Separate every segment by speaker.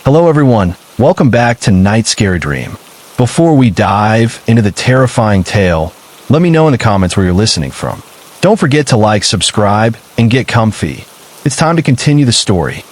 Speaker 1: Hello everyone, welcome back to NightScaryDream. Before we dive into the terrifying tale, let me know in the comments where you're listening from. Don't forget to like, subscribe, and get comfy. It's time to continue the story.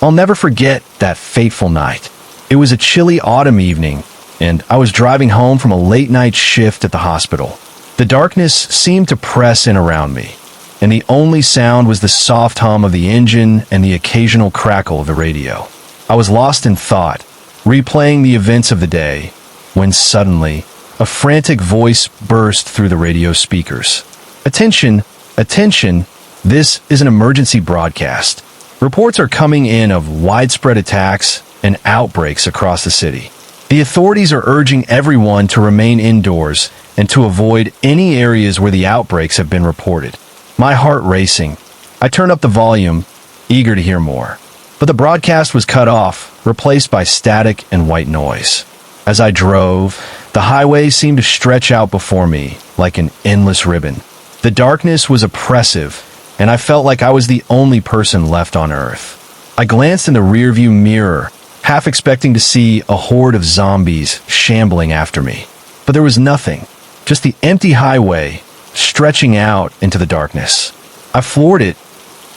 Speaker 1: I'll never forget that fateful night. It was a chilly autumn evening, and I was driving home from a late-night shift at the hospital. The darkness seemed to press in around me, and the only sound was the soft hum of the engine and the occasional crackle of the radio. I was lost in thought, replaying the events of the day, when suddenly, a frantic voice burst through the radio speakers. Attention, attention, this is an emergency broadcast. Reports are coming in of widespread attacks and outbreaks across the city. The authorities are urging everyone to remain indoors and to avoid any areas where the outbreaks have been reported. My heart racing, I turned up the volume, eager to hear more. But the broadcast was cut off, replaced by static and white noise. As I drove, the highway seemed to stretch out before me like an endless ribbon. The darkness was oppressive, and I felt like I was the only person left on Earth. I glanced in the rearview mirror, half expecting to see a horde of zombies shambling after me. But there was nothing, just the empty highway stretching out into the darkness. I floored it,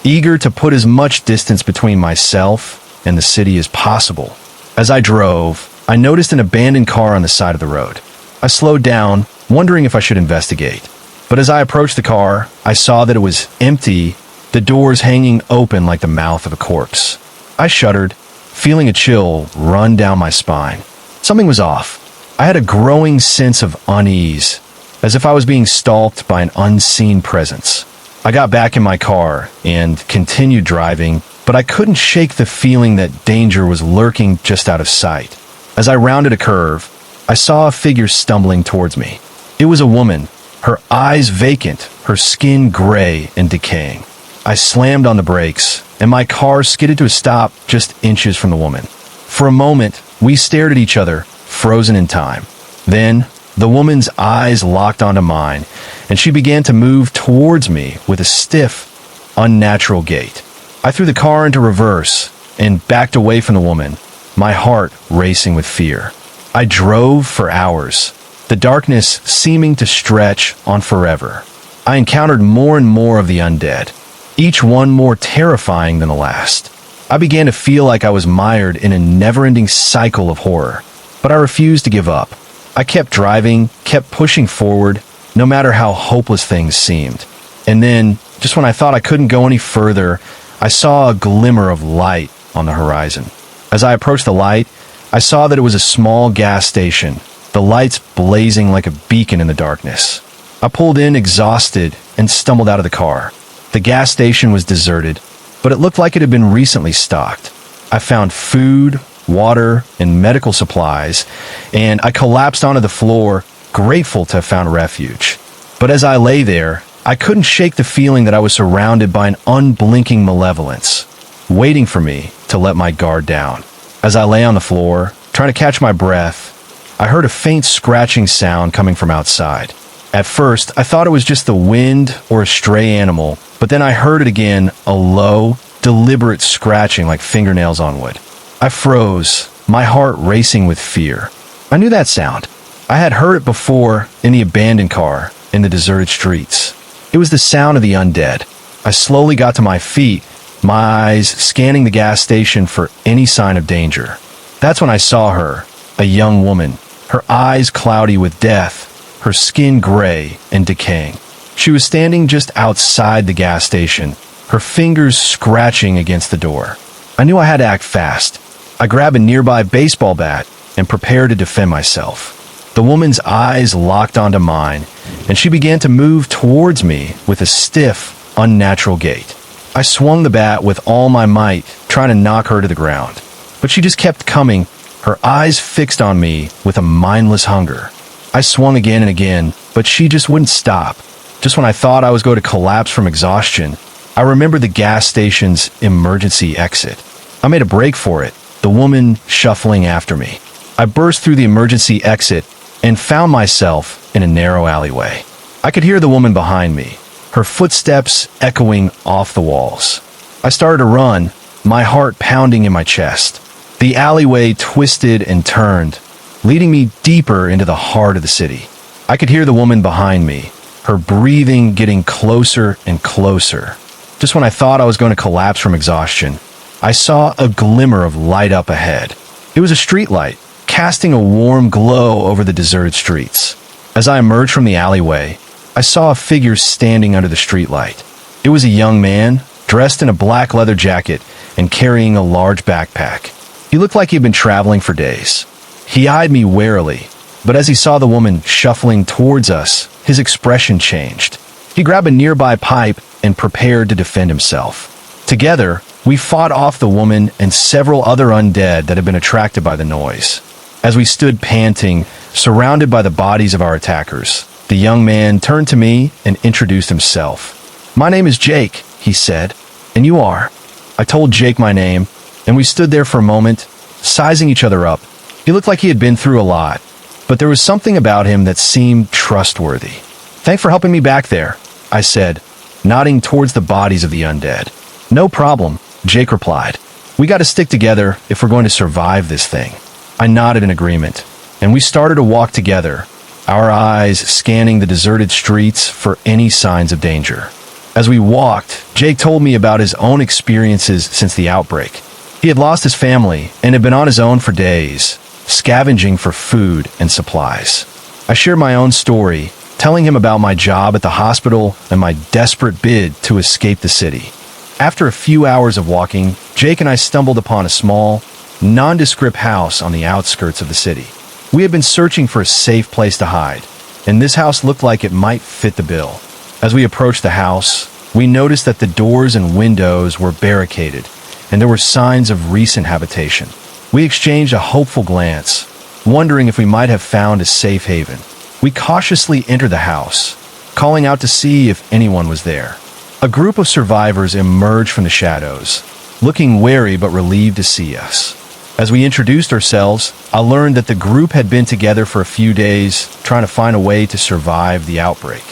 Speaker 1: eager to put as much distance between myself and the city as possible. As I drove, I noticed an abandoned car on the side of the road. I slowed down, wondering if I should investigate. But as I approached the car, I saw that it was empty, the doors hanging open like the mouth of a corpse. I shuddered, feeling a chill run down my spine. Something was off. I had a growing sense of unease, as if I was being stalked by an unseen presence. I got back in my car and continued driving, but I couldn't shake the feeling that danger was lurking just out of sight. As I rounded a curve, I saw a figure stumbling towards me. It was a woman, her eyes vacant, her skin gray and decaying. I slammed on the brakes, and my car skidded to a stop just inches from the woman. For a moment, we stared at each other, frozen in time. Then, the woman's eyes locked onto mine, and she began to move towards me with a stiff, unnatural gait. I threw the car into reverse and backed away from the woman, my heart racing with fear. I drove for hours, the darkness seeming to stretch on forever. I encountered more and more of the undead, each one more terrifying than the last. I began to feel like I was mired in a never-ending cycle of horror, but I refused to give up. I kept driving, kept pushing forward, no matter how hopeless things seemed. And then, just when I thought I couldn't go any further, I saw a glimmer of light on the horizon. As I approached the light, I saw that it was a small gas station, the lights blazing like a beacon in the darkness. I pulled in exhausted and stumbled out of the car. The gas station was deserted, but it looked like it had been recently stocked. I found food, water, and medical supplies, and I collapsed onto the floor, grateful to have found refuge. But as I lay there, I couldn't shake the feeling that I was surrounded by an unblinking malevolence, waiting for me to let my guard down. As I lay on the floor, trying to catch my breath, I heard a faint scratching sound coming from outside. At first, I thought it was just the wind or a stray animal, but then I heard it again, a low, deliberate scratching like fingernails on wood. I froze, my heart racing with fear. I knew that sound. I had heard it before in the abandoned car in the deserted streets. It was the sound of the undead. I slowly got to my feet, my eyes scanning the gas station for any sign of danger. That's when I saw her, a young woman, her eyes cloudy with death, her skin gray and decaying. She was standing just outside the gas station, her fingers scratching against the door. I knew I had to act fast. I grabbed a nearby baseball bat and prepared to defend myself. The woman's eyes locked onto mine, and she began to move towards me with a stiff, unnatural gait. I swung the bat with all my might, trying to knock her to the ground. But she just kept coming, her eyes fixed on me with a mindless hunger. I swung again and again, but she just wouldn't stop. Just when I thought I was going to collapse from exhaustion, I remembered the gas station's emergency exit. I made a break for it, the woman shuffling after me. I burst through the emergency exit and found myself in a narrow alleyway. I could hear the woman behind me, her footsteps echoing off the walls. I started to run, my heart pounding in my chest. The alleyway twisted and turned, leading me deeper into the heart of the city. I could hear the woman behind me, her breathing getting closer and closer. Just when I thought I was going to collapse from exhaustion, I saw a glimmer of light up ahead. It was a street light, casting a warm glow over the deserted streets. As I emerged from the alleyway, I saw a figure standing under the streetlight. It was a young man, dressed in a black leather jacket and carrying a large backpack. He looked like he'd been traveling for days. He eyed me warily, but as he saw the woman shuffling towards us, his expression changed. He grabbed a nearby pipe and prepared to defend himself. Together, we fought off the woman and several other undead that had been attracted by the noise. As we stood panting, surrounded by the bodies of our attackers, the young man turned to me and introduced himself. "My name is Jake," he said. "And you are?" I told Jake my name, and we stood there for a moment, sizing each other up. He looked like he had been through a lot, but there was something about him that seemed trustworthy. "Thanks for helping me back there," I said, nodding towards the bodies of the undead. "No problem," Jake replied. "We got to stick together if we're going to survive this thing." I nodded in agreement, and we started to walk together, our eyes scanning the deserted streets for any signs of danger. As we walked, Jake told me about his own experiences since the outbreak. He had lost his family and had been on his own for days, scavenging for food and supplies. I shared my own story, telling him about my job at the hospital and my desperate bid to escape the city. After a few hours of walking, Jake and I stumbled upon a small, nondescript house on the outskirts of the city. We had been searching for a safe place to hide, and this house looked like it might fit the bill. As we approached the house, we noticed that the doors and windows were barricaded, and there were signs of recent habitation. We exchanged a hopeful glance, wondering if we might have found a safe haven. We cautiously entered the house, calling out to see if anyone was there. A group of survivors emerged from the shadows, looking wary but relieved to see us. As we introduced ourselves, I learned that the group had been together for a few days, trying to find a way to survive the outbreak.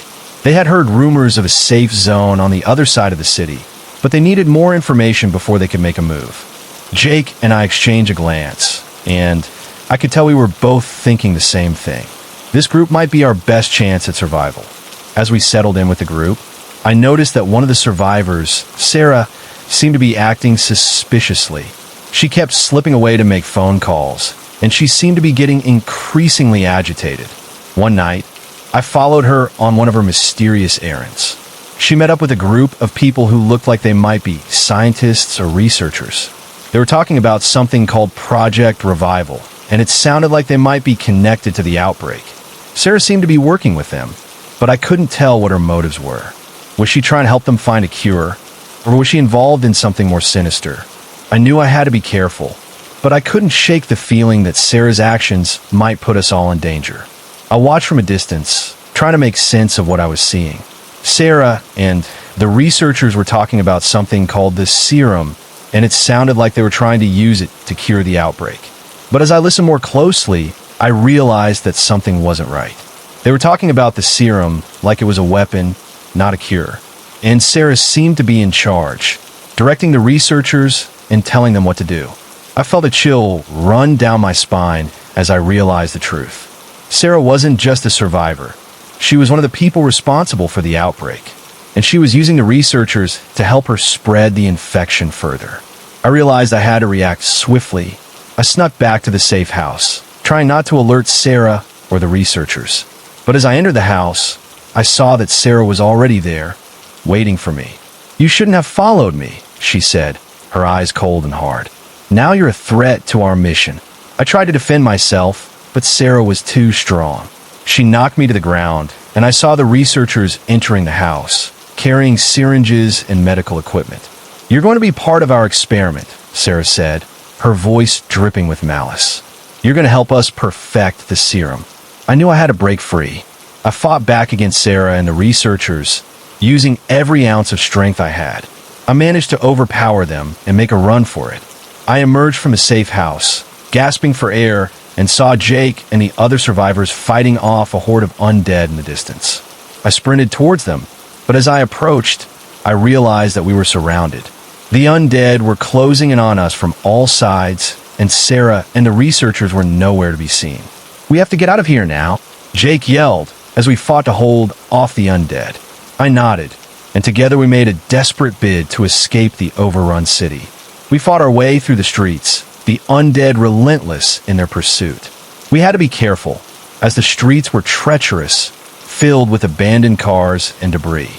Speaker 1: They had heard rumors of a safe zone on the other side of the city, but they needed more information before they could make a move. Jake and I exchanged a glance, and I could tell we were both thinking the same thing. This group might be our best chance at survival. As we settled in with the group, I noticed that one of the survivors, Sarah, seemed to be acting suspiciously. She kept slipping away to make phone calls, and she seemed to be getting increasingly agitated. One night, I followed her on one of her mysterious errands. She met up with a group of people who looked like they might be scientists or researchers. They were talking about something called Project Revival, and it sounded like they might be connected to the outbreak. Sarah seemed to be working with them, but I couldn't tell what her motives were. Was she trying to help them find a cure, or was she involved in something more sinister? I knew I had to be careful, but I couldn't shake the feeling that Sarah's actions might put us all in danger. I watched from a distance, trying to make sense of what I was seeing. Sarah and the researchers were talking about something called the serum, and it sounded like they were trying to use it to cure the outbreak. But as I listened more closely, I realized that something wasn't right. They were talking about the serum like it was a weapon, not a cure. And Sarah seemed to be in charge, directing the researchers and telling them what to do. I felt a chill run down my spine as I realized the truth. Sarah wasn't just a survivor. She was one of the people responsible for the outbreak, and she was using the researchers to help her spread the infection further. I realized I had to react swiftly. I snuck back to the safe house, trying not to alert Sarah or the researchers. But as I entered the house, I saw that Sarah was already there, waiting for me. "You shouldn't have followed me," she said, her eyes cold and hard. "Now you're a threat to our mission." I tried to defend myself, but Sarah was too strong. She knocked me to the ground, and I saw the researchers entering the house, carrying syringes and medical equipment. "You're going to be part of our experiment," Sarah said, her voice dripping with malice. "You're going to help us perfect the serum." I knew I had to break free. I fought back against Sarah and the researchers, using every ounce of strength I had. I managed to overpower them and make a run for it. I emerged from a safe house, gasping for air, and saw Jake and the other survivors fighting off a horde of undead in the distance. I sprinted towards them, but as I approached, I realized that we were surrounded. The undead were closing in on us from all sides, and Sarah and the researchers were nowhere to be seen. "We have to get out of here now," Jake yelled as we fought to hold off the undead. I nodded, and together we made a desperate bid to escape the overrun city. We fought our way through the streets, the undead relentless in their pursuit. We had to be careful, as the streets were treacherous, filled with abandoned cars and debris.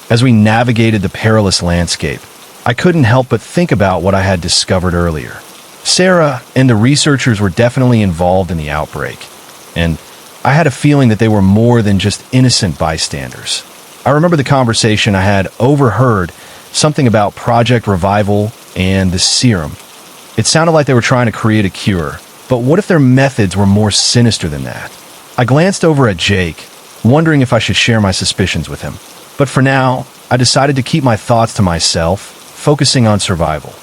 Speaker 1: As we navigated the perilous landscape, I couldn't help but think about what I had discovered earlier. Sarah and the researchers were definitely involved in the outbreak, and I had a feeling that they were more than just innocent bystanders. I remember the conversation I had overheard, something about Project Revival and the serum. It sounded like they were trying to create a cure, but what if their methods were more sinister than that? I glanced over at Jake, wondering if I should share my suspicions with him. But for now, I decided to keep my thoughts to myself, focusing on survival.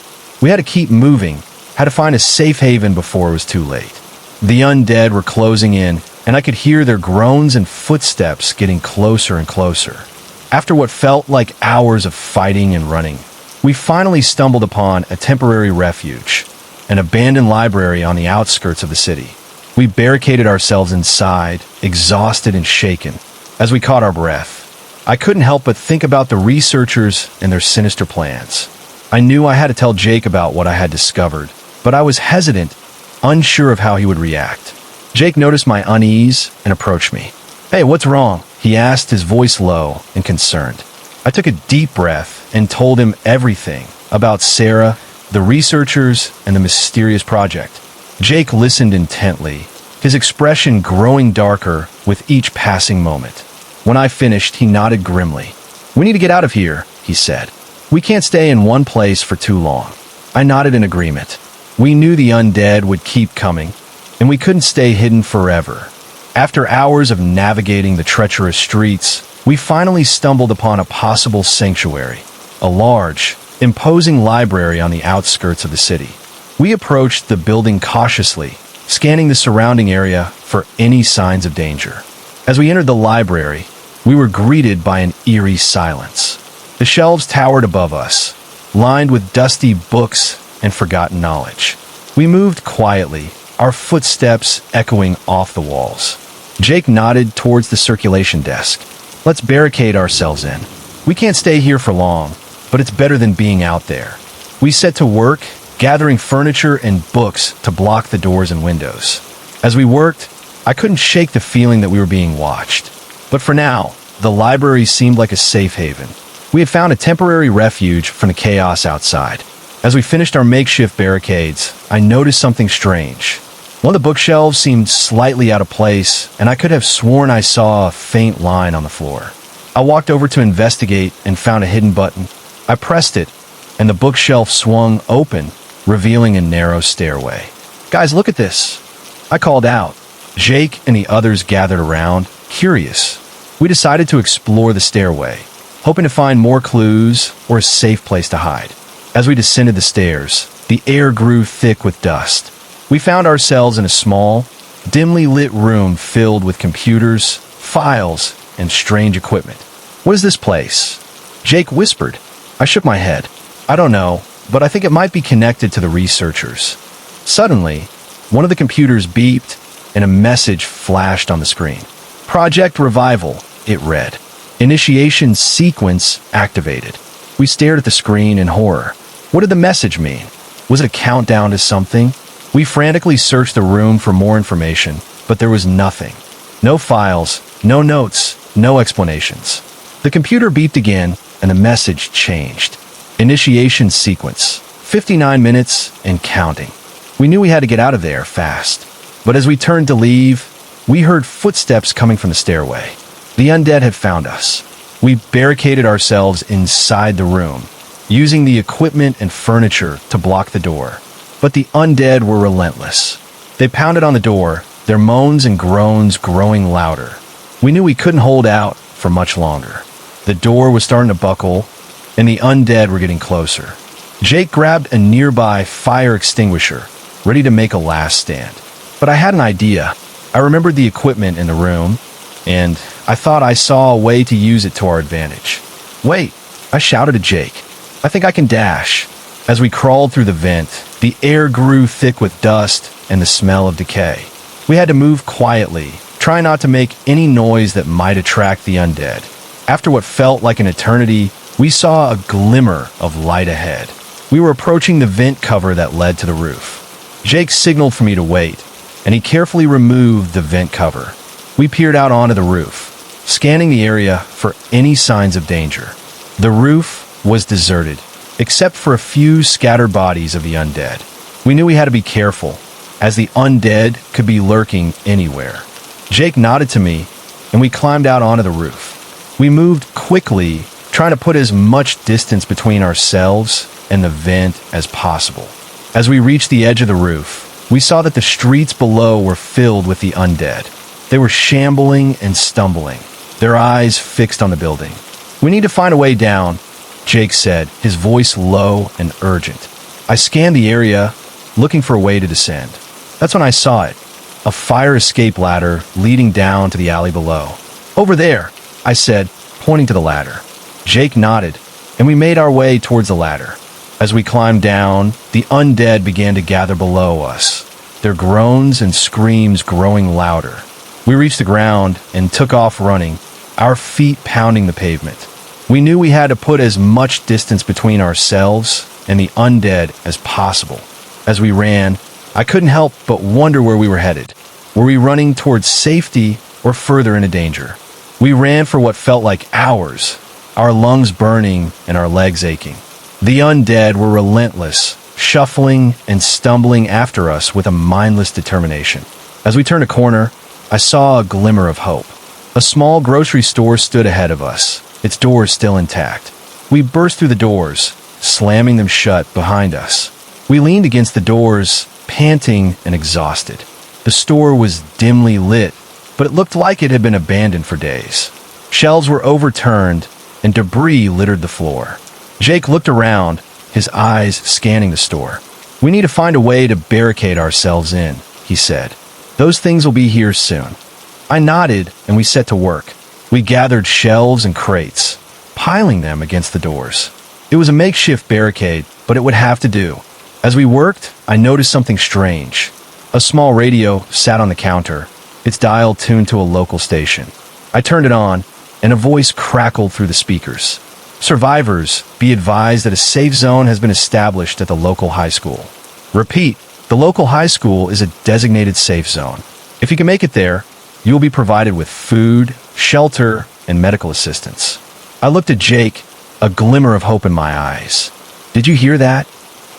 Speaker 1: We had to keep moving, had to find a safe haven before it was too late. The undead were closing in, and I could hear their groans and footsteps getting closer and closer. After what felt like hours of fighting and running, we finally stumbled upon a temporary refuge, an abandoned library on the outskirts of the city. We barricaded ourselves inside, exhausted and shaken, as we caught our breath. I couldn't help but think about the researchers and their sinister plans. I knew I had to tell Jake about what I had discovered, but I was hesitant, unsure of how he would react. Jake noticed my unease and approached me. "Hey, what's wrong?" he asked, his voice low and concerned. I took a deep breath and told him everything about Sarah, the researchers, and the mysterious project. Jake listened intently, his expression growing darker with each passing moment. When I finished, he nodded grimly. "We need to get out of here," he said. "We can't stay in one place for too long." I nodded in agreement. We knew the undead would keep coming, and we couldn't stay hidden forever. After hours of navigating the treacherous streets, we finally stumbled upon a possible sanctuary, a large, imposing library on the outskirts of the city. We approached the building cautiously, scanning the surrounding area for any signs of danger. As we entered the library, we were greeted by an eerie silence. The shelves towered above us, lined with dusty books and forgotten knowledge. We moved quietly, our footsteps echoing off the walls. Jake nodded towards the circulation desk. "Let's barricade ourselves in. We can't stay here for long, but it's better than being out there." We set to work, gathering furniture and books to block the doors and windows. As we worked, I couldn't shake the feeling that we were being watched. But for now, the library seemed like a safe haven. We had found a temporary refuge from the chaos outside. As we finished our makeshift barricades, I noticed something strange. One of the bookshelves seemed slightly out of place, and I could have sworn I saw a faint line on the floor. I walked over to investigate and found a hidden button. I pressed it, and the bookshelf swung open, revealing a narrow stairway. "Guys, look at this," I called out. Jake and the others gathered around, curious. We decided to explore the stairway, hoping to find more clues or a safe place to hide. As we descended the stairs, the air grew thick with dust. We found ourselves in a small, dimly lit room filled with computers, files, and strange equipment. "What is this place?" Jake whispered. I shook my head. "I don't know, but I think it might be connected to the researchers." Suddenly, one of the computers beeped, and a message flashed on the screen. "Project Revival," it read. "Initiation sequence activated." We stared at the screen in horror. What did the message mean? Was it a countdown to something? We frantically searched the room for more information, but there was nothing. No files, no notes, no explanations. The computer beeped again, and the message changed. Initiation sequence. 59 minutes and counting. We knew we had to get out of there fast. But as we turned to leave, we heard footsteps coming from the stairway. The undead had found us. We barricaded ourselves inside the room, using the equipment and furniture to block the door. But the undead were relentless. They pounded on the door, their moans and groans growing louder. We knew we couldn't hold out for much longer. The door was starting to buckle, and the undead were getting closer. Jake grabbed a nearby fire extinguisher, ready to make a last stand. But I had an idea. I remembered the equipment in the room, and I thought I saw a way to use it to our advantage. "Wait," I shouted to Jake. "I think I can dash." As we crawled through the vent, The air grew thick with dust and the smell of decay. We had to move quietly, try not to make any noise that might attract the undead. After what felt like an eternity, we saw a glimmer of light ahead. We were approaching the vent cover that led to the roof. Jake signaled for me to wait, and he carefully removed the vent cover. We peered out onto the roof, scanning the area for any signs of danger. The roof was deserted, except for a few scattered bodies of the undead. We knew we had to be careful, as the undead could be lurking anywhere. Jake nodded to me, and we climbed out onto the roof. We moved quickly, trying to put as much distance between ourselves and the vent as possible. As we reached the edge of the roof, we saw that the streets below were filled with the undead. They were shambling and stumbling, their eyes fixed on the building. "We need to find a way down," Jake said, his voice low and urgent. I scanned the area, looking for a way to descend. That's when I saw it, a fire escape ladder leading down to the alley below. "Over there," I said, pointing to the ladder. Jake nodded, and we made our way towards the ladder. As we climbed down, the undead began to gather below us, their groans and screams growing louder. We reached the ground and took off running, our feet pounding the pavement. We knew we had to put as much distance between ourselves and the undead as possible. As we ran, I couldn't help but wonder where we were headed. Were we running towards safety or further into danger? We ran for what felt like hours, our lungs burning and our legs aching. The undead were relentless, shuffling and stumbling after us with a mindless determination. As we turned a corner, I saw a glimmer of hope. A small grocery store stood ahead of us, its doors still intact. We burst through the doors, slamming them shut behind us. We leaned against the doors, panting and exhausted. The store was dimly lit, but it looked like it had been abandoned for days. Shelves were overturned, and debris littered the floor. Jake looked around, his eyes scanning the store. "We need to find a way to barricade ourselves in," he said. "Those things will be here soon." I nodded, and we set to work. We gathered shelves and crates, piling them against the doors. It was a makeshift barricade, but it would have to do. As we worked, I noticed something strange. A small radio sat on the counter, its dial tuned to a local station. I turned it on, and a voice crackled through the speakers. "Survivors, be advised that a safe zone has been established at the local high school. Repeat, the local high school is a designated safe zone. If you can make it there, you will be provided with food, shelter, and medical assistance." I looked at Jake, a glimmer of hope in my eyes. "Did you hear that?"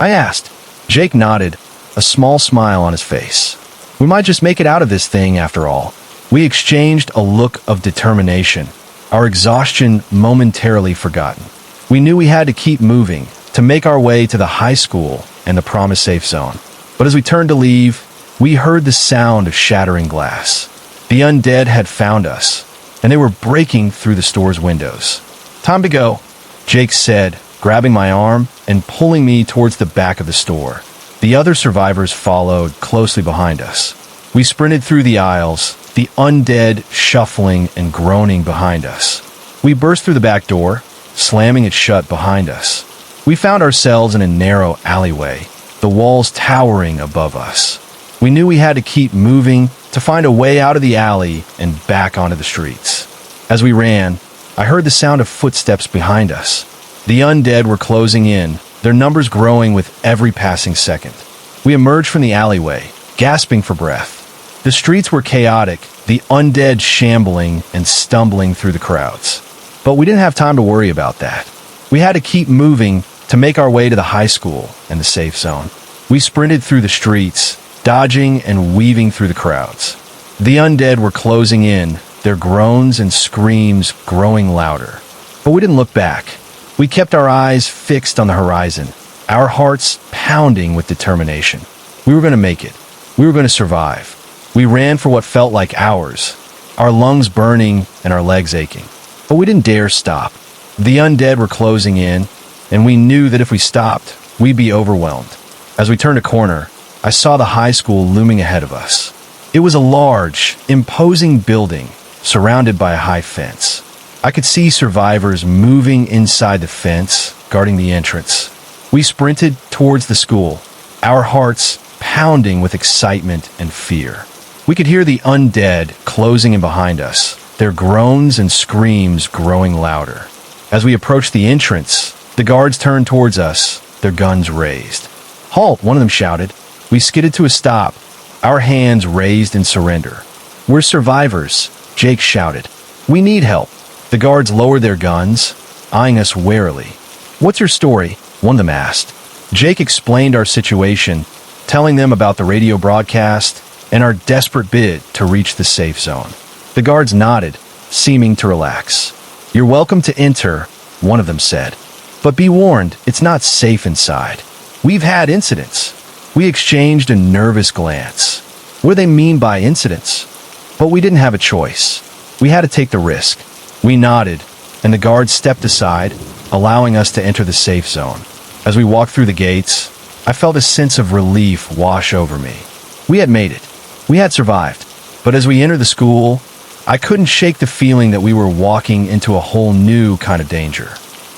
Speaker 1: I asked. Jake nodded, a small smile on his face. "We might just make it out of this thing after all." We exchanged a look of determination, our exhaustion momentarily forgotten. We knew we had to keep moving to make our way to the high school and the promised safe zone. But as we turned to leave, we heard the sound of shattering glass. The undead had found us, and they were breaking through the store's windows. "Time to go," Jake said, grabbing my arm and pulling me towards the back of the store. The other survivors followed closely behind us. We sprinted through the aisles, the undead shuffling and groaning behind us. We burst through the back door, slamming it shut behind us. We found ourselves in a narrow alleyway, the walls towering above us. We knew we had to keep moving to find a way out of the alley and back onto the streets. As we ran, I heard the sound of footsteps behind us. The undead were closing in, their numbers growing with every passing second. We emerged from the alleyway, gasping for breath. The streets were chaotic, the undead shambling and stumbling through the crowds. But we didn't have time to worry about that. We had to keep moving to make our way to the high school and the safe zone. We sprinted through the streets, dodging and weaving through the crowds. The undead were closing in, their groans and screams growing louder. But we didn't look back. We kept our eyes fixed on the horizon, our hearts pounding with determination. We were going to make it. We were going to survive. We ran for what felt like hours, our lungs burning and our legs aching. But we didn't dare stop. The undead were closing in, and we knew that if we stopped, we'd be overwhelmed. As we turned a corner, I saw the high school looming ahead of us. It was a large, imposing building surrounded by a high fence. I could see survivors moving inside the fence, guarding the entrance. We sprinted towards the school, our hearts pounding with excitement and fear. We could hear the undead closing in behind us, their groans and screams growing louder. As we approached the entrance, the guards turned towards us, their guns raised. "Halt!" one of them shouted. We skidded to a stop, our hands raised in surrender. "We're survivors," Jake shouted. "We need help." The guards lowered their guns, eyeing us warily. "What's your story?" one of them asked. Jake explained our situation, telling them about the radio broadcast and our desperate bid to reach the safe zone. The guards nodded, seeming to relax. "You're welcome to enter," one of them said. "But be warned, it's not safe inside. We've had incidents." We exchanged a nervous glance. What do they mean by incidents? But we didn't have a choice. We had to take the risk. We nodded, and the guards stepped aside, allowing us to enter the safe zone. As we walked through the gates, I felt a sense of relief wash over me. We had made it. We had survived. But as we entered the school, I couldn't shake the feeling that we were walking into a whole new kind of danger.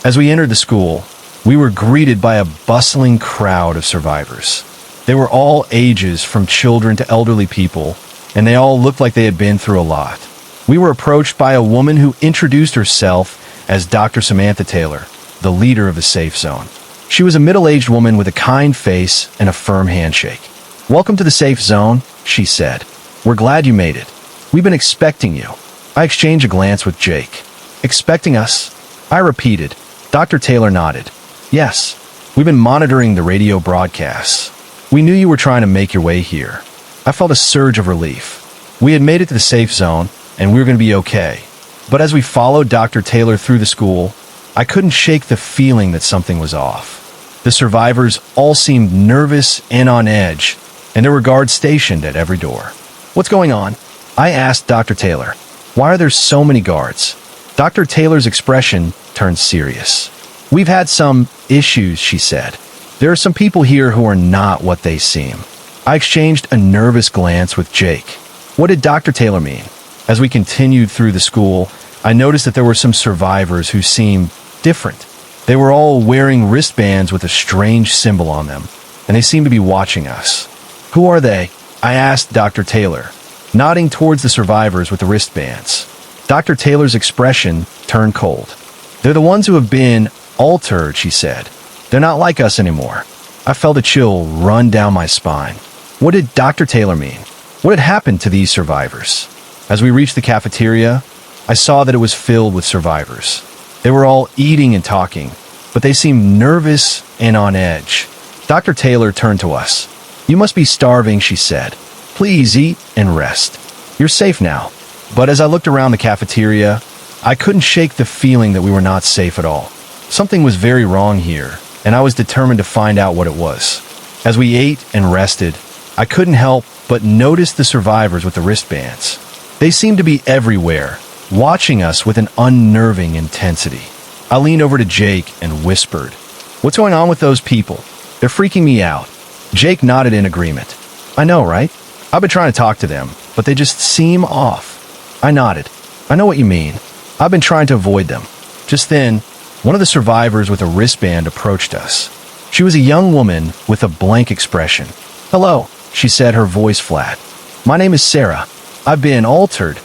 Speaker 1: As we entered the school, we were greeted by a bustling crowd of survivors. They were all ages, from children to elderly people, and they all looked like they had been through a lot. We were approached by a woman who introduced herself as Dr. Samantha Taylor, the leader of the safe zone. She was a middle-aged woman with a kind face and a firm handshake. "Welcome to the safe zone," she said. "We're glad you made it. We've been expecting you." I exchanged a glance with Jake. "Expecting us?" I repeated. Dr. Taylor nodded. "Yes, we've been monitoring the radio broadcasts. We knew you were trying to make your way here." I felt a surge of relief. We had made it to the safe zone, and we were going to be okay. But as we followed Dr. Taylor through the school, I couldn't shake the feeling that something was off. The survivors all seemed nervous and on edge, and there were guards stationed at every door. "What's going on?" I asked Dr. Taylor. "Why are there so many guards?" Dr. Taylor's expression turned serious. "We've had some issues," she said. "There are some people here who are not what they seem." I exchanged a nervous glance with Jake. What did Dr. Taylor mean? As we continued through the school, I noticed that there were some survivors who seemed different. They were all wearing wristbands with a strange symbol on them, and they seemed to be watching us. "Who are they?" I asked Dr. Taylor, nodding towards the survivors with the wristbands. Dr. Taylor's expression turned cold. "They're the ones who have been altered," she said. "They're not like us anymore." I felt a chill run down my spine. What did Dr. Taylor mean? What had happened to these survivors? As we reached the cafeteria, I saw that it was filled with survivors. They were all eating and talking, but they seemed nervous and on edge. Dr. Taylor turned to us. "You must be starving," she said. "Please eat and rest. You're safe now." But as I looked around the cafeteria, I couldn't shake the feeling that we were not safe at all. Something was very wrong here, and I was determined to find out what it was. As we ate and rested, I couldn't help but notice the survivors with the wristbands. They seemed to be everywhere, watching us with an unnerving intensity. I leaned over to Jake and whispered, "What's going on with those people? They're freaking me out." Jake nodded in agreement. "I know, right? I've been trying to talk to them, but they just seem off." I nodded. "I know what you mean. I've been trying to avoid them." Just then, one of the survivors with a wristband approached us. She was a young woman with a blank expression. "Hello," she said, her voice flat. "My name is Sarah. I've been altered."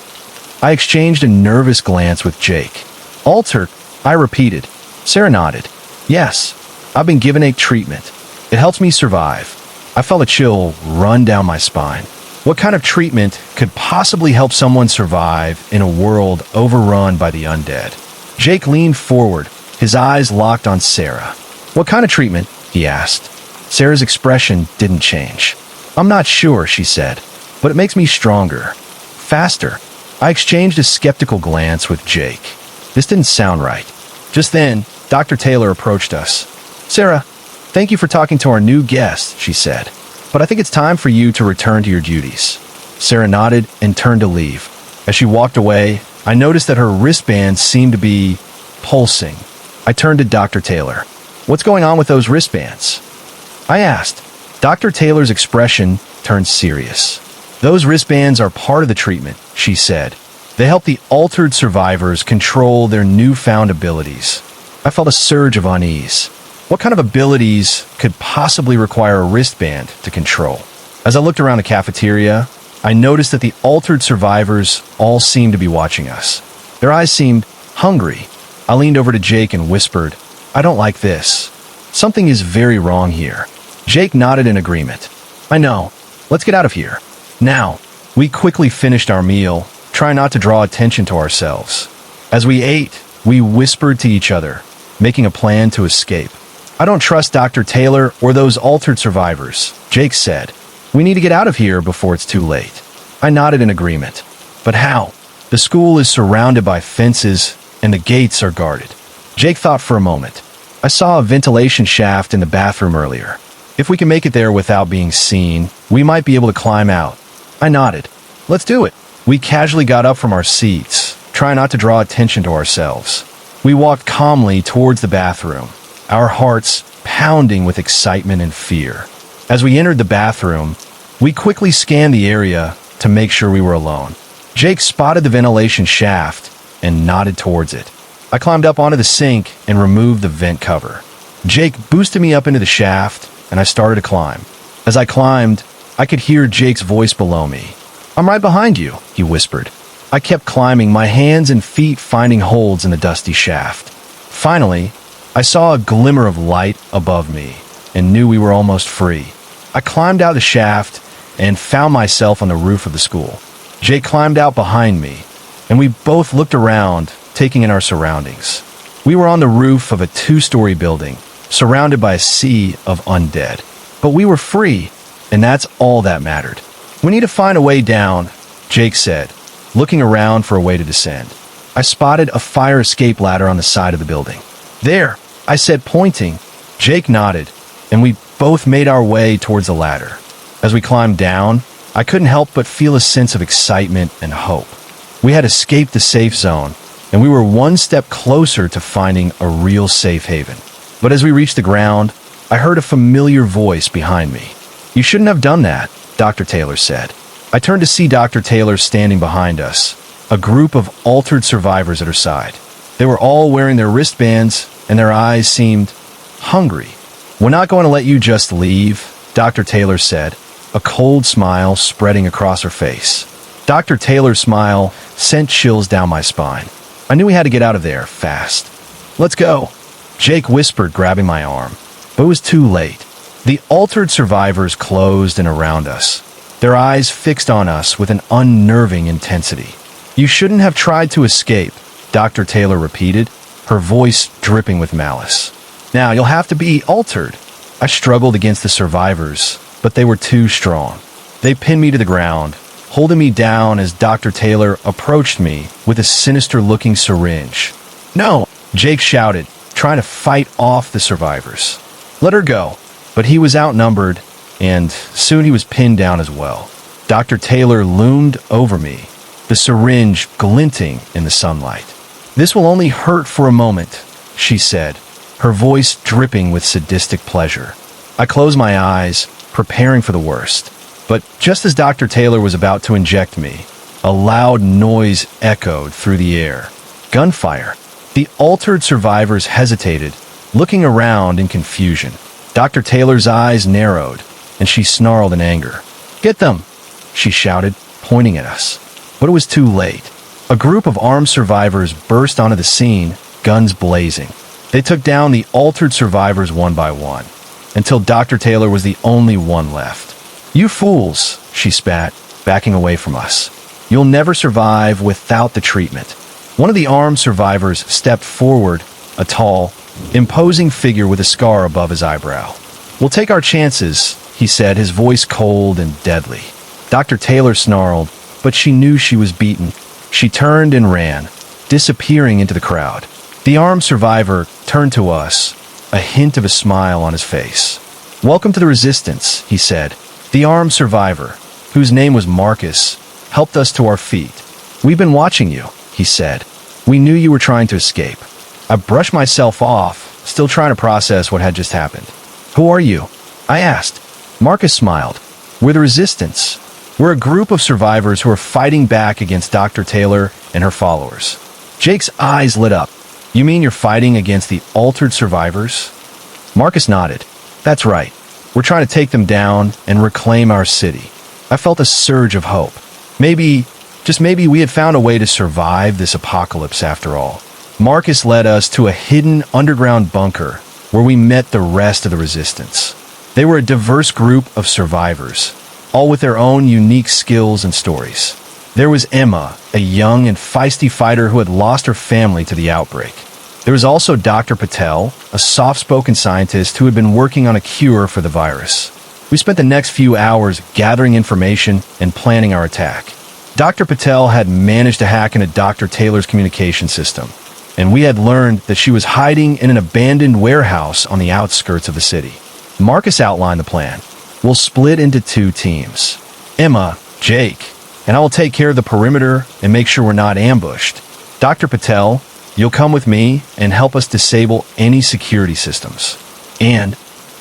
Speaker 1: I exchanged a nervous glance with Jake. "Altered?" I repeated. Sarah nodded. "Yes, I've been given a treatment. It helps me survive." I felt a chill run down my spine. What kind of treatment could possibly help someone survive in a world overrun by the undead? Jake leaned forward, his eyes locked on Sarah. "What kind of treatment?" he asked. Sarah's expression didn't change. "I'm not sure," she said, "but it makes me stronger. Faster." I exchanged a skeptical glance with Jake. This didn't sound right. Just then, Dr. Taylor approached us. "Sarah, thank you for talking to our new guest," she said. "But I think it's time for you to return to your duties." Sarah nodded and turned to leave. As she walked away, I noticed that her wristbands seemed to be pulsing. I turned to Dr. Taylor. "What's going on with those wristbands?" I asked. Dr. Taylor's expression turned serious. "Those wristbands are part of the treatment," she said. "They help the altered survivors control their newfound abilities." I felt a surge of unease. What kind of abilities could possibly require a wristband to control? As I looked around the cafeteria, I noticed that the altered survivors all seemed to be watching us. Their eyes seemed hungry. I leaned over to Jake and whispered, "I don't like this. Something is very wrong here." Jake nodded in agreement. "I know. Let's get out of here. Now." We quickly finished our meal, trying not to draw attention to ourselves. As we ate, we whispered to each other, making a plan to escape. "I don't trust Dr. Taylor or those altered survivors," Jake said. "We need to get out of here before it's too late." I nodded in agreement. "But how? The school is surrounded by fences and the gates are guarded." Jake thought for a moment. "I saw a ventilation shaft in the bathroom earlier. If we can make it there without being seen, we might be able to climb out." I nodded. "Let's do it." We casually got up from our seats, trying not to draw attention to ourselves. We walked calmly towards the bathroom, our hearts pounding with excitement and fear. As we entered the bathroom, we quickly scanned the area to make sure we were alone. Jake spotted the ventilation shaft and nodded towards it. I climbed up onto the sink and removed the vent cover. Jake boosted me up into the shaft, and I started to climb. As I climbed, I could hear Jake's voice below me. "I'm right behind you," he whispered. I kept climbing, my hands and feet finding holds in the dusty shaft. Finally, I saw a glimmer of light above me and knew we were almost free. I climbed out the shaft and found myself on the roof of the school. Jake climbed out behind me, and we both looked around, taking in our surroundings. We were on the roof of a 2-story building, surrounded by a sea of undead. But we were free, and that's all that mattered. "We need to find a way down," Jake said, looking around for a way to descend. I spotted a fire escape ladder on the side of the building. "There," I said, pointing. Jake nodded, and we both made our way towards the ladder. As we climbed down, I couldn't help but feel a sense of excitement and hope. We had escaped the safe zone, and we were one step closer to finding a real safe haven. But as we reached the ground, I heard a familiar voice behind me. "You shouldn't have done that," Dr. Taylor said. I turned to see Dr. Taylor standing behind us, a group of altered survivors at her side. They were all wearing their wristbands, and their eyes seemed hungry. "We're not going to let you just leave," Dr. Taylor said, a cold smile spreading across her face. Dr. Taylor's smile sent chills down my spine. I knew we had to get out of there fast. "Let's go," Jake whispered, grabbing my arm. But it was too late. The altered survivors closed in around us, their eyes fixed on us with an unnerving intensity. "You shouldn't have tried to escape," Dr. Taylor repeated, her voice dripping with malice. "Now you'll have to be altered." I struggled against the survivors, but they were too strong. They pinned me to the ground, holding me down as Dr. Taylor approached me with a sinister-looking syringe. "No!" Jake shouted, trying to fight off the survivors. "Let her go." But he was outnumbered, and soon he was pinned down as well. Dr. Taylor loomed over me, the syringe glinting in the sunlight. "This will only hurt for a moment," she said, her voice dripping with sadistic pleasure. I closed my eyes, preparing for the worst. But just as Dr. Taylor was about to inject me, a loud noise echoed through the air. Gunfire. The altered survivors hesitated, looking around in confusion. Dr. Taylor's eyes narrowed, and she snarled in anger. "Get them!" she shouted, pointing at us. But it was too late. A group of armed survivors burst onto the scene, guns blazing. They took down the altered survivors one by one, until Dr. Taylor was the only one left. "You fools," she spat, backing away from us. "You'll never survive without the treatment." One of the armed survivors stepped forward, a tall, imposing figure with a scar above his eyebrow. "We'll take our chances," he said, his voice cold and deadly. Dr. Taylor snarled, but she knew she was beaten. She turned and ran, disappearing into the crowd. The armed survivor turned to us, a hint of a smile on his face. "Welcome to the resistance," he said. The armed survivor, whose name was Marcus, helped us to our feet. "We've been watching you," he said. "We knew you were trying to escape." I brushed myself off, still trying to process what had just happened. "Who are you?" I asked. Marcus smiled. "We're the resistance. We're a group of survivors who are fighting back against Dr. Taylor and her followers." Jake's eyes lit up. "You mean you're fighting against the altered survivors?" Marcus nodded. That's right. We're trying to take them down and reclaim our city. I felt a surge of hope. Maybe, just maybe we had found a way to survive this apocalypse after all. Marcus led us to a hidden underground bunker where we met the rest of the resistance. They were a diverse group of survivors, all with their own unique skills and stories. There was Emma, a young and feisty fighter who had lost her family to the outbreak. There was also Dr. Patel, a soft-spoken scientist who had been working on a cure for the virus. We spent the next few hours gathering information and planning our attack. Dr. Patel had managed to hack into Dr. Taylor's communication system, and we had learned that she was hiding in an abandoned warehouse on the outskirts of the city. Marcus outlined the plan. We'll split into 2 teams. Emma, Jake, and I will take care of the perimeter and make sure we're not ambushed. Dr. Patel, you'll come with me and help us disable any security systems. And,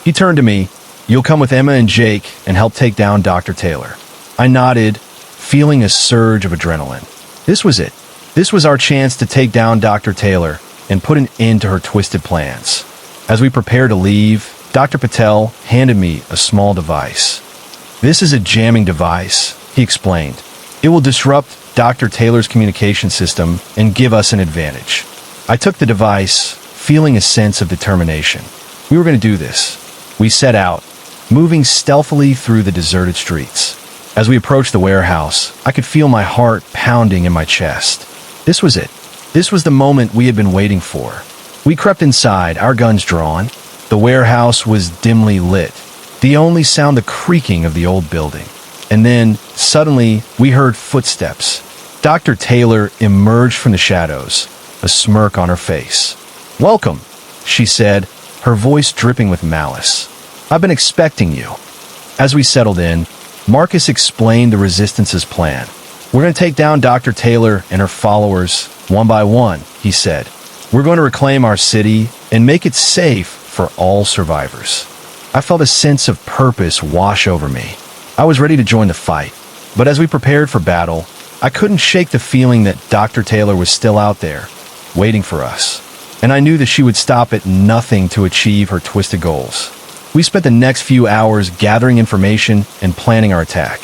Speaker 1: he turned to me, you'll come with Emma and Jake and help take down Dr. Taylor. I nodded, feeling a surge of adrenaline. This was it. This was our chance to take down Dr. Taylor and put an end to her twisted plans. As we prepared to leave, Dr. Patel handed me a small device. This is a jamming device, he explained. It will disrupt Dr. Taylor's communication system and give us an advantage. I took the device, feeling a sense of determination. We were going to do this. We set out, moving stealthily through the deserted streets. As we approached the warehouse, I could feel my heart pounding in my chest. This was it. This was the moment we had been waiting for. We crept inside, our guns drawn. The warehouse was dimly lit, the only sound the creaking of the old building. And then, suddenly, we heard footsteps. Dr. Taylor emerged from the shadows, a smirk on her face. "Welcome," she said, her voice dripping with malice. "I've been expecting you." As we settled in, Marcus explained the Resistance's plan. "We're going to take down Dr. Taylor and her followers, one by one," he said. "We're going to reclaim our city and make it safe for all survivors." I felt a sense of purpose wash over me. I was ready to join the fight. But as we prepared for battle, I couldn't shake the feeling that Dr. Taylor was still out there, waiting for us. And I knew that she would stop at nothing to achieve her twisted goals. We spent the next few hours gathering information and planning our attack.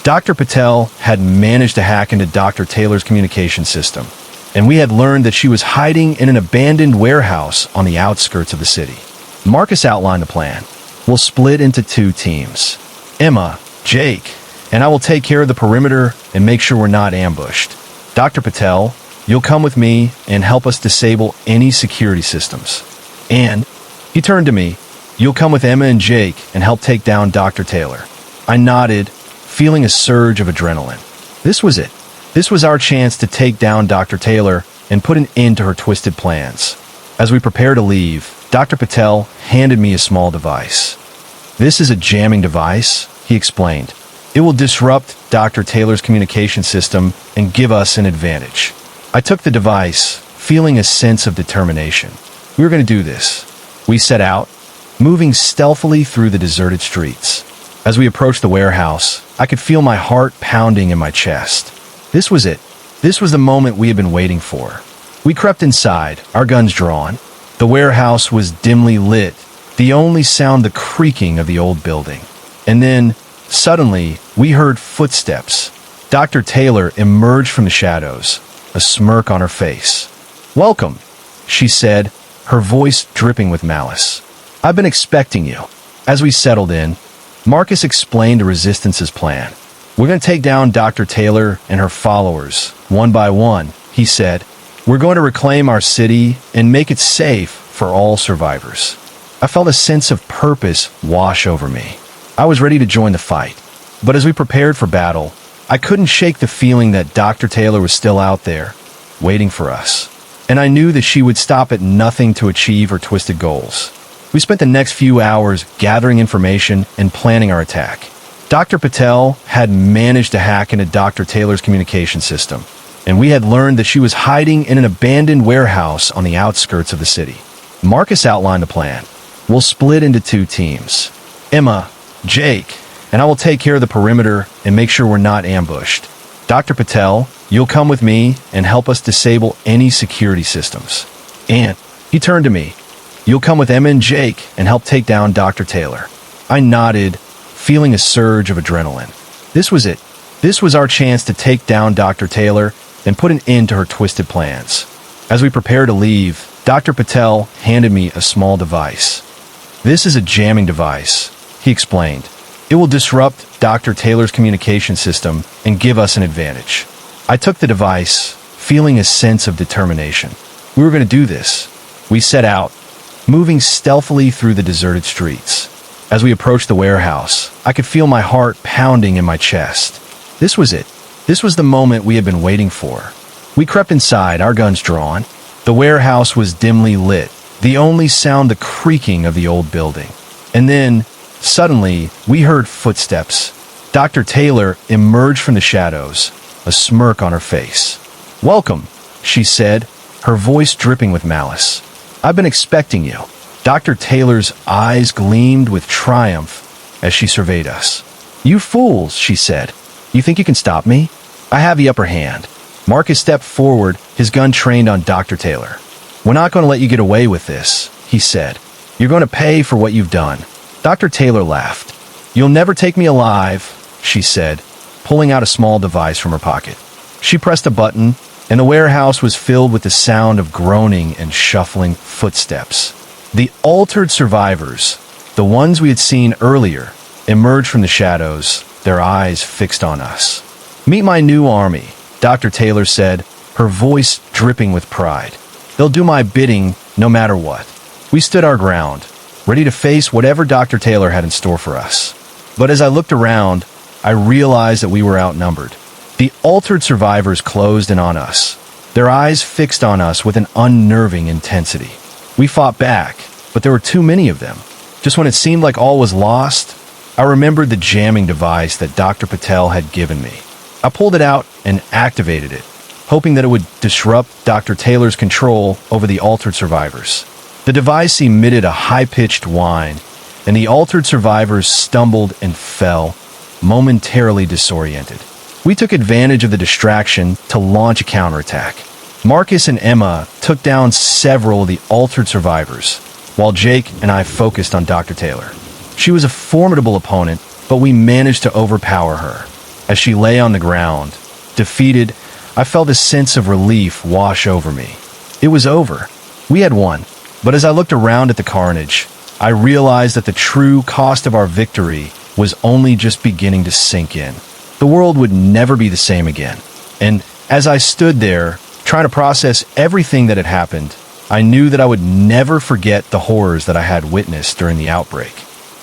Speaker 1: Dr. Patel had managed to hack into Dr. Taylor's communication system, and we had learned that she was hiding in an abandoned warehouse on the outskirts of the city. Marcus outlined the plan. We'll split into 2 teams. Emma, Jake, and I will take care of the perimeter and make sure we're not ambushed. Dr. Patel, you'll come with me and help us disable any security systems. And, he turned to me, you'll come with Emma and Jake and help take down Dr. Taylor. I nodded, feeling a surge of adrenaline. This was it. This was our chance to take down Dr. Taylor and put an end to her twisted plans. As we prepared to leave, Dr. Patel handed me a small device. "This is a jamming device," he explained. "It will disrupt Dr. Taylor's communication system and give us an advantage." I took the device, feeling a sense of determination. We were going to do this. We set out, moving stealthily through the deserted streets. As we approached the warehouse, I could feel my heart pounding in my chest. This was it. This was the moment we had been waiting for. We crept inside, our guns drawn. The warehouse was dimly lit, the only sound the creaking of the old building. And then, suddenly, we heard footsteps. Dr. Taylor emerged from the shadows, a smirk on her face. "Welcome," she said, her voice dripping with malice. "I've been expecting you." As we settled in, Marcus explained the Resistance's plan. "We're going to take down Dr. Taylor and her followers, one by one," he said. "We're going to reclaim our city and make it safe for all survivors." I felt a sense of purpose wash over me. I was ready to join the fight. But as we prepared for battle, I couldn't shake the feeling that Dr. Taylor was still out there, waiting for us. And I knew that she would stop at nothing to achieve her twisted goals. We spent the next few hours gathering information and planning our attack. Dr. Patel had managed to hack into Dr. Taylor's communication system, and we had learned that she was hiding in an abandoned warehouse on the outskirts of the city. Marcus outlined the plan. We'll split into 2 teams. Emma, Jake, and I will take care of the perimeter and make sure we're not ambushed. Dr. Patel, you'll come with me and help us disable any security systems. And, he turned to me, You'll come with Emma and Jake and help take down Dr. Taylor." I nodded, feeling a surge of adrenaline. This was it. This was our chance to take down Dr. Taylor and put an end to her twisted plans. As we prepared to leave, Dr. Patel handed me a small device. "This is a jamming device," he explained. "It will disrupt Dr. Taylor's communication system and give us an advantage." I took the device, feeling a sense of determination. We were going to do this. We set out, moving stealthily through the deserted streets. As we approached the warehouse, I could feel my heart pounding in my chest. This was it. This was the moment we had been waiting for. We crept inside, our guns drawn. The warehouse was dimly lit, the only sound the creaking of the old building. And then, suddenly, we heard footsteps. Dr. Taylor emerged from the shadows, a smirk on her face. "Welcome," she said, her voice dripping with malice. "I've been expecting you." Dr. Taylor's eyes gleamed with triumph as she surveyed us. "You fools," she said. "You think you can stop me? I have the upper hand." Marcus stepped forward, his gun trained on Dr. Taylor. "We're not going to let you get away with this," he said. "You're going to pay for what you've done." Dr. Taylor laughed. "You'll never take me alive," she said, pulling out a small device from her pocket. She pressed a button, and the warehouse was filled with the sound of groaning and shuffling footsteps. The altered survivors, the ones we had seen earlier, emerged from the shadows, their eyes fixed on us. "Meet my new army," Dr. Taylor said, her voice dripping with pride. "They'll do my bidding no matter what." We stood our ground, ready to face whatever Dr. Taylor had in store for us. But as I looked around, I realized that we were outnumbered. The altered survivors closed in on us, their eyes fixed on us with an unnerving intensity. We fought back, but there were too many of them. Just when it seemed like all was lost, I remembered the jamming device that Dr. Patel had given me. I pulled it out and activated it, hoping that it would disrupt Dr. Taylor's control over the altered survivors. The device emitted a high-pitched whine, and the altered survivors stumbled and fell, momentarily disoriented. We took advantage of the distraction to launch a counterattack. Marcus and Emma took down several of the altered survivors, while Jake and I focused on Dr. Taylor. She was a formidable opponent, but we managed to overpower her. As she lay on the ground, defeated, I felt a sense of relief wash over me. It was over. We had won. But as I looked around at the carnage, I realized that the true cost of our victory was only just beginning to sink in. The world would never be the same again. And as I stood there, trying to process everything that had happened, I knew that I would never forget the horrors that I had witnessed during the outbreak.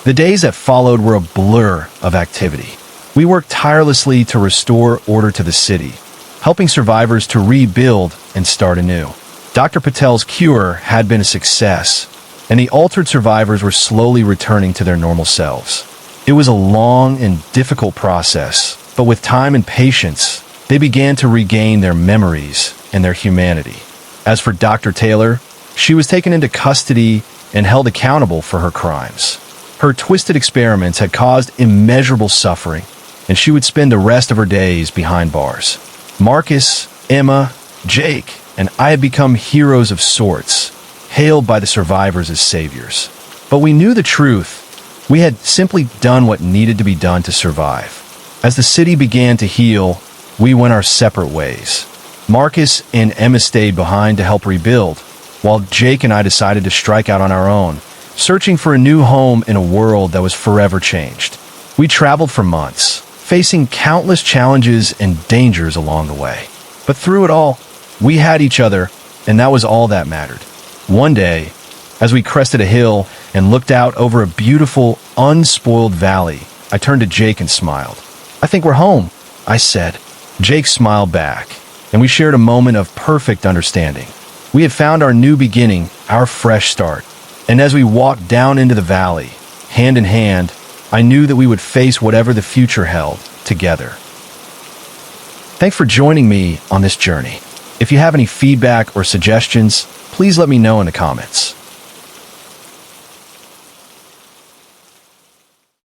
Speaker 1: The days that followed were a blur of activity. We worked tirelessly to restore order to the city, helping survivors to rebuild and start anew. Dr. Patel's cure had been a success, and the altered survivors were slowly returning to their normal selves. It was a long and difficult process, but with time and patience, they began to regain their memories and their humanity. As for Dr. Taylor, she was taken into custody and held accountable for her crimes. Her twisted experiments had caused immeasurable suffering, and she would spend the rest of her days behind bars. Marcus, Emma, Jake, and I had become heroes of sorts, hailed by the survivors as saviors. But we knew the truth. We had simply done what needed to be done to survive. As the city began to heal, we went our separate ways. Marcus and Emma stayed behind to help rebuild, while Jake and I decided to strike out on our own, searching for a new home in a world that was forever changed. We traveled for months, facing countless challenges and dangers along the way. But through it all, we had each other, and that was all that mattered. One day, as we crested a hill and looked out over a beautiful, unspoiled valley, I turned to Jake and smiled. "I think we're home," I said. Jake smiled back, and we shared a moment of perfect understanding. We had found our new beginning, our fresh start. And as we walked down into the valley, hand in hand, I knew that we would face whatever the future held together. Thanks for joining me on this journey. If you have any feedback or suggestions, please let me know in the comments.